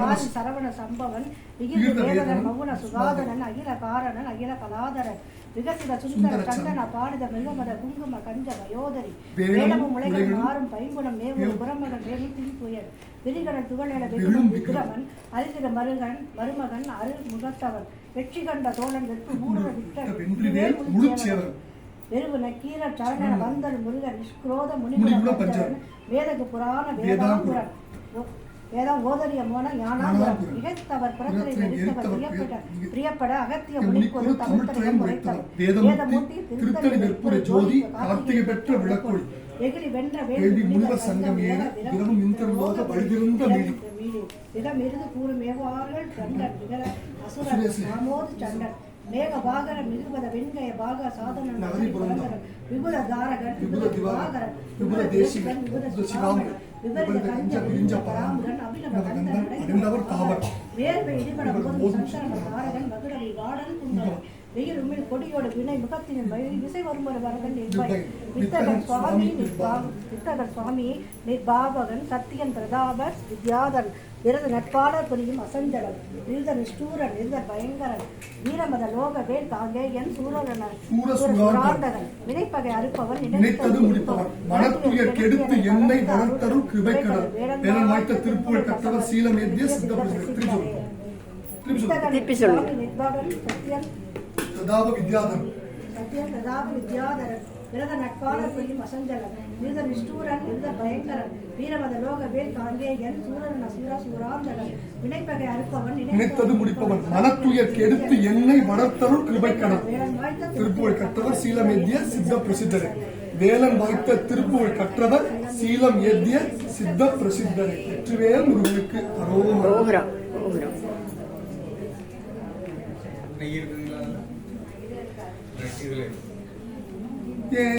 ஆதி சரவண சம்பவன் விகித வேதன் மகுன சுகாதனன் அகில காரணன் அகில கலாதரன் விகசித சுந்தர கண்டன பாடித மிருகமத குங்கும கஞ்ச வயோதரி வேடமும் முளைகள் மாறும் பைங்குணம் மேவும் புறமகன் வேலும் தின்புயல் விரிகடன் துகளென வெகுமன் விக்கிரமன் அரிதிர மருமகன் அருள் முகத்தவன் வெற்றி கண்ட தோழன் வெற்று மூடுற விட்ட வெறுவு நக்கீர சரண வந்தல் முருகன் நிஷ்குரோத முனிகுல பஞ்சரன் வேதகு புராண வேதாங்குரன் வேதம் ஓதரிய மோன ஞானாங்குரம் இகைத்தவர் புறத்திரை நெறித்தவர் பிரியப்பட அகத்திய முனிக்கொரு தமிழ்த்தரையம் உரைத்தவர் வேதமூர்த்தி திருத்தணி வெற்புரை ஜோதி கார்த்திகை பெற்ற விளக்கொளி வெகுளி வென்ற வேள்வி முனிவர் சங்கம் ஏற விரவும் இந்தரோக வழிதிருந்த வீடு விரமிருது கூறும் ஏவார்கள் சண்டன் விகர அசுரன் ராமோது சண்டன் மேக பாகர மிகுபத வெண்கய பாக சாதன விபுல தாரகன் விபுல திவாகரன் விபுல தேசிகன் விபுல சிவாமன் விபரித கஞ்ச விரிஞ்ச பராமுகன் அபிநவ கந்தன் தாவர் வேர்வை இடிபட போதும் சங்கரன தாரகன் மதுரவி வாடல் குந்தன் வெயில் உமிழ் கொடியோடு வினை முகத்தின் விசை வரும்பொரு வரகன் நிர்வாய் வித்தகன் சுவாமி நிர்பாபகன் சத்தியன் பிரதாபர் வித்யாதன் விரத நட்பாளர் புரியும் அசஞ்சலன் விருத நிஷ்டூரன் விருத பயங்கரன் வீரமத லோக வேல் காங்கேயன் சூரன் வினைப்பகை அறுப்பவன் நினைத்தது முடிப்பவன் மனத்துயர் கெடுத்து எண்ணெய் வளர்த்தரும் கிருபைக்கடல் வேலன் வாய்த்த திருப்புகழ் கற்றவர் சீலமேந்திய நிர்பாகன் சத்தியன் வித்யாதரன் விரத நட்பாளர் புரியும் அசஞ்சலன் விருத நிஷ்டூரன் விருத பயங்கரன் வீரமத லோக வேல் காங்கேயன் சூரன் அசுர சூராந்தகன் வினைப்பகை அறுப்பவன் நினைத்தது முடிப்பவன் மனத்துயர் கெடுத்து எண்ணெய் வளர்த்தருள் கிருபைக்கடல் திருப்புகழ் கற்றவர் சீலம் ஏத்திய சித்த பிரசித்தரே வேலன் வாய்த்த திருப்புகழ் கற்றவர் சீலம் ஏத்திய சித்த பிரசித்தரே வெற்றிவேல் முருகனுக்கு அரோகரா. Yeah.